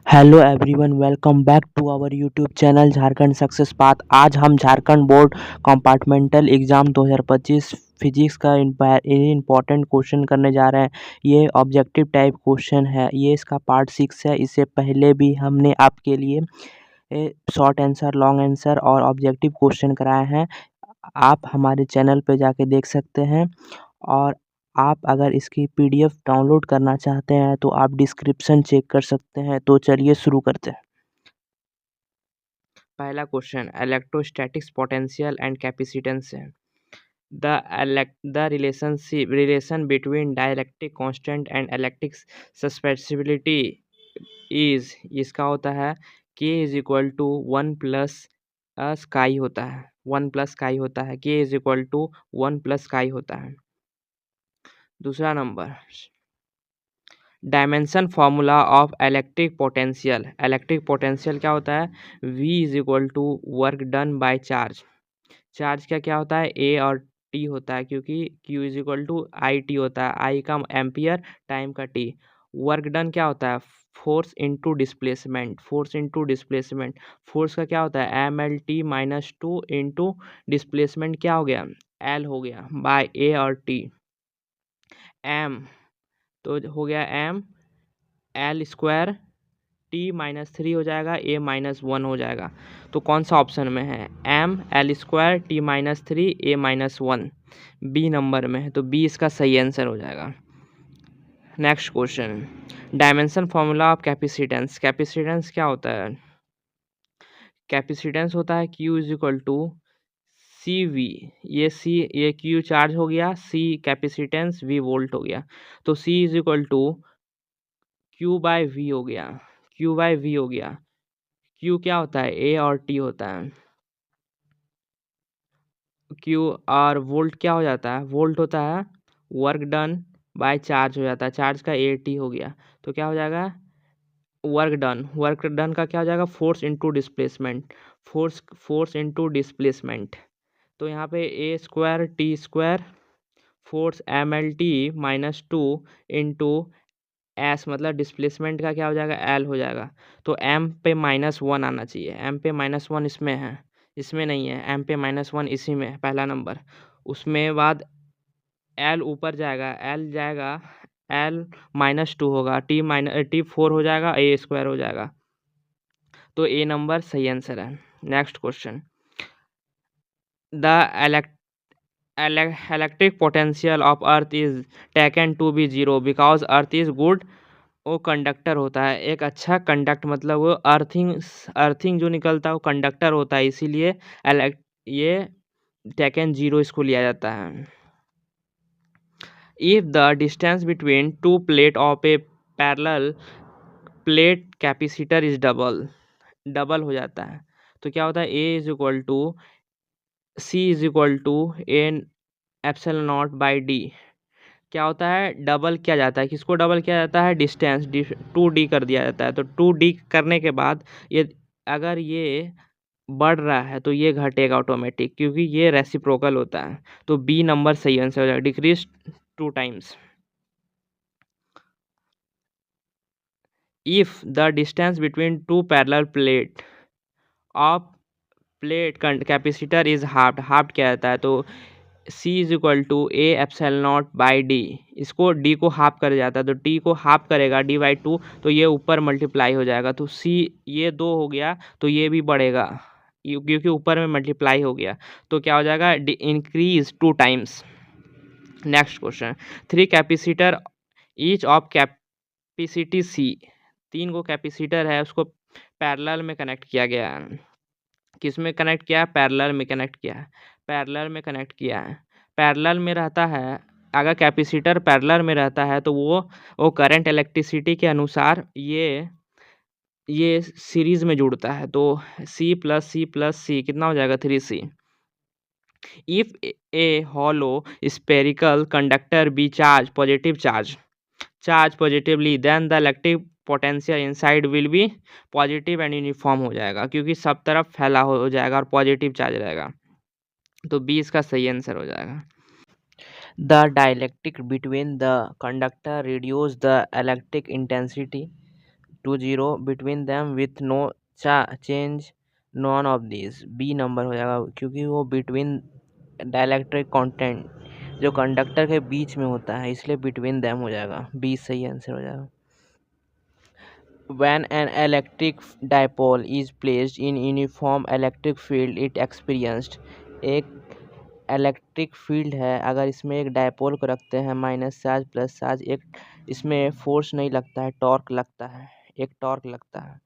Hello everyone, welcome back to our YouTube channel Jharkhand success path. आज हम Jharkhand board compartmental exam 2025 physics का important question करने जा रहे हैं। ये ऑब्जेक्टिव टाइप क्वेश्चन है। ये इसका पार्ट 6 है। इससे पहले भी हमने आपके लिए शॉर्ट आंसर, लॉन्ग आंसर और ऑब्जेक्टिव क्वेश्चन कराए हैं। आप हमारे चैनल पे जाके देख सकते हैं। और आप अगर इसकी पीडीएफ डाउनलोड करना चाहते हैं तो आप डिस्क्रिप्शन चेक कर सकते हैं। तो चलिए शुरू करते हैं। पहला question electrostatics potential and capacitance है। The relation between dielectric constant and electric susceptibility is, इसका होता है k is equal to 1 plus chi होता है। 1 प्लस स्काई होता है। k is equal to 1 plus chi होता है। दूसरा number, dimension formula of electric potential. Electric potential क्या होता है? v is equal to work done by charge. Charge का क्या होता है? a और t होता है, क्योंकि q is equal to I T होता है। आई का एम्पियर, टाइम का t। वर्क डन क्या होता है? Force into displacement. Force into displacement, force का क्या होता है? M L T minus two into displacement क्या हो गया? एल हो गया बाय a और t। एम तो हो गया M L square, T minus three हो जाएगा, ए माइनस वन हो जाएगा। तो कौन सा ऑप्शन में है? M L square, T minus three, A minus one, B number में है। तो बी इसका सही आंसर हो जाएगा। Next question, dimension formula of capacitance. Capacitance क्या होता है? कैपेसिटेंस होता है Q is equal to C V. ये क्यू चार्ज हो गया, सी कैपेसिटेंस, वी वोल्ट हो गया। तो C is equal to Q by V हो गया। क्यू बाय वी हो गया। क्यू क्या होता है? ए और टी होता है। क्यू और वोल्ट क्या हो जाता है? वोल्ट होता है वर्क डन बाय चार्ज हो जाता है। चार्ज का ए टी हो गया। तो क्या हो जाएगा? वर्क डन, वर्क डन का क्या हो जाएगा? Force into displacement. Force into displacement. तो यहाँ पे A square T square force M L T minus two into S, मतलब डिस्प्लेसमेंट का क्या हो जाएगा? एल हो जाएगा। तो एम पे माइनस वन आना चाहिए। एम पे माइनस वन इसमें है, इसमें नहीं है। एम पे माइनस वन इसी में है, पहला नंबर। उसमें बाद एल ऊपर जाएगा, एल जाएगा, एल माइनस टू होगा, टी माइनस टी फोर हो जाएगा, ए स्क्वायर हो जाएगा। तो ए नंबर सही आंसर है। Next question, the electric potential of earth is taken to be zero because earth is good। वो कंडक्टर होता है, एक अच्छा कंडक्ट, मतलब वो अर्थिंग जो निकलता है वो कंडक्टर होता है, इसीलिए ये टेकन जीरो इसको लिया जाता है। If the distance between two plate of a parallel plate capacitor is double, double हो जाता है। तो क्या होता है? A is equal to C is equal to N epsilon naught by D. क्या होता है? डबल किया जाता है। किसको डबल किया जाता है? डिस्टेंस, टू डी कर दिया जाता है। तो टू डी करने के बाद ये, अगर ये बढ़ रहा है तो ये घटेगा ऑटोमेटिक, क्योंकि ये रेसिप्रोकल होता है। तो बी नंबर सही आंसर हो जाएगा, decrease two times. If the distance between two parallel plate of plate capacitor is half, half क्या जाता है? तो C is equal to A epsilon naught by D. इसको D को हाफ कर जाता है, तो T को हाफ करेगा D बाई टू, तो ये ऊपर मल्टीप्लाई हो जाएगा। तो C, ये दो हो गया तो ये भी बढ़ेगा, क्योंकि ऊपर में मल्टीप्लाई हो गया। तो क्या हो जाएगा? Increase two times. Next question, three capacitor each of capacity C। तीन को कैपेसिटर है, उसको पैरेलल में कनेक्ट किया गया है। किस में कनेक्ट किया है? पैरेलल में कनेक्ट किया है। पैरेलल में कनेक्ट किया है। पैरेलल में रहता है, अगर कैपेसिटर पैरेलल में रहता है तो वो करंट इलेक्ट्रिसिटी के अनुसार ये सीरीज में जुड़ता है। तो सी प्लस सी प्लस सी कितना हो जाएगा? 3C। If a hollow spherical conductor be charge positively, then the electric potential inside will be positive and uniform हो जाएगा, क्योंकि सब तरफ फैला हो जाएगा और पॉजिटिव चार्ज रहेगा। तो बी इसका सही आंसर हो जाएगा। The dielectric between the conductor reduce the electric intensity. To zero between them with no change none of this, B number हो जाएगा क्योंकि वो बिटवीन डाइलेक्ट्रिक कंटेंट जो कंडक्टर के बीच में होता है इसलिए बिटवीन दैम हो जाएगा, बी सही आंसर हो जाएगा। When an electric dipole is placed in uniform electric field it experienced, एक इलेक्ट्रिक फील्ड है, अगर इसमें एक डायपोल को रखते हैं माइनस चार्ज प्लस चार्ज, एक इसमें फोर्स नहीं लगता है, टॉर्क लगता है, एक टॉर्क लगता है।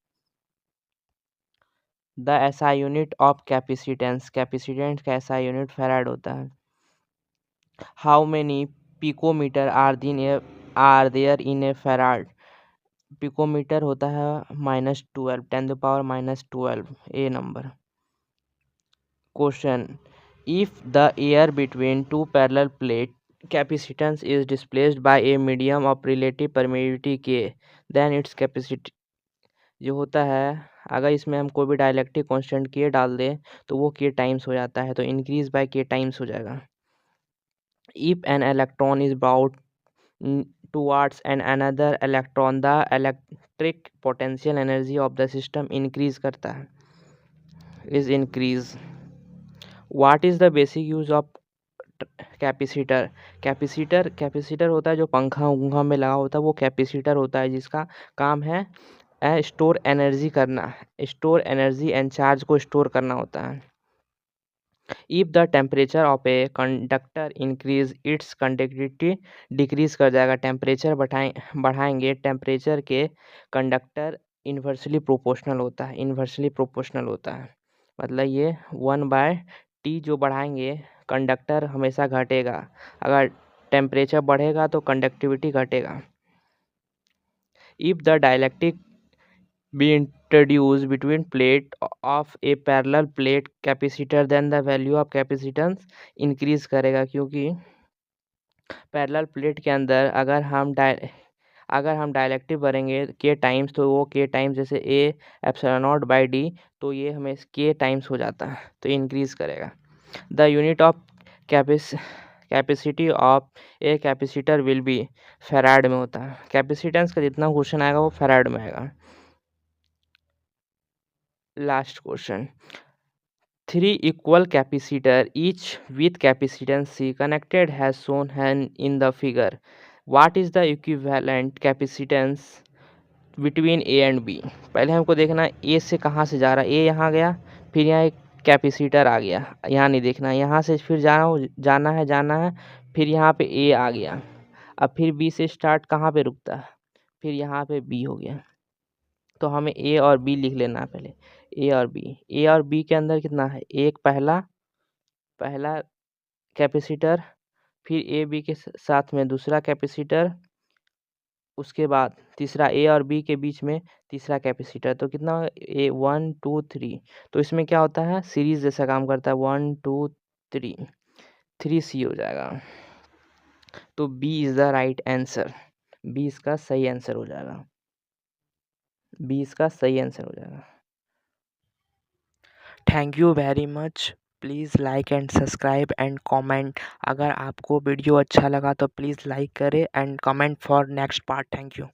The SI unit of capacitance, capacitance का एसआई यूनिट फैराड होता है। How many picometer are there in a farad, picometer होता है -12, 10⁻⁻12, A number. Question, if the air between two parallel plate capacitance is displaced by a medium of relative permeability K, then its capacity जो होता है, अगर इसमें हम कोई भी डाइलेक्ट्रिक कांस्टेंट K डाल दें तो वो K टाइम्स हो जाता है, तो इंक्रीज बाय K टाइम्स हो जाएगा। if an electron is brought towards another electron, the electric potential energy of the system increase करता है, is increase। What is the basic use of capacitor, capacitor होता है जो पंखा उंखा में लगा होता है, वो कैपेसिटर होता है जिसका काम है स्टोर एनर्जी करना, स्टोर एनर्जी एंड चार्ज को स्टोर करना होता है। If the temperature of a conductor increase its conductivity decrease कर जाएगा, टेम्परेचर बढ़ाएंगे टेम्परेचर के कंडक्टर इन्वर्सली प्रोपोर्शनल होता है, इन्वर्सली प्रोपोर्शनल होता है, मतलब ये 1/T जो बढ़ाएंगे कंडक्टर हमेशा घटेगा, अगर टेम्परेचर बढ़ेगा तो कंडक्टिविटी घटेगा। If the dielectric be introduced between plate of a parallel plate capacitor then the value of capacitance increase करेगा, क्योंकि पैरेलल प्लेट के अंदर अगर हम डाइलेक्ट्रिक भरेंगे के टाइम्स तो वो के टाइम्स जैसे A epsilon naught by D, तो ये हमें के टाइम्स हो जाता है, तो इंक्रीज करेगा। The unit of capacity of a capacitor will be farad में होता है, कैपेसिटेंस का जितना क्वेश्चन आएगा वो फैराड में आएगा। Last question, 3 equal capacitor each with capacitance C connected has shown in the figure. What is the equivalent capacitance between A and B? पहले हमको देखना A से कहाँ से जा रहा है, A यहाँ गया, फिर यहाँ एक कैपेसिटर आ गया, यहाँ नहीं देखना, यहाँ से फिर जाना है, फिर यहाँ पे A आ गया, अब फिर B से स्टार्ट कहाँ पे रुकता है, फिर यहाँ पे B हो गया, तो हमें A और B लिख लेना है पहले, ए और बी के अंदर कितना है, एक पहला कैपेसिटर, फिर ए बी के साथ में दूसरा कैपेसिटर, उसके बाद तीसरा ए और बी के बीच में तीसरा कैपेसिटर, तो कितना ए 1 2 3, तो इसमें क्या होता है सीरीज जैसा काम करता है, 1 2 3, 3C हो जाएगा, तो B is the right answer, B इसका सही आंसर हो जाएगा, बी इसका सही आंसर हो जाएगा। Thank you very much, please like and subscribe and comment, अगर आपको वीडियो अच्छा लगा तो प्लीज़ लाइक करें and comment for next part. Thank you.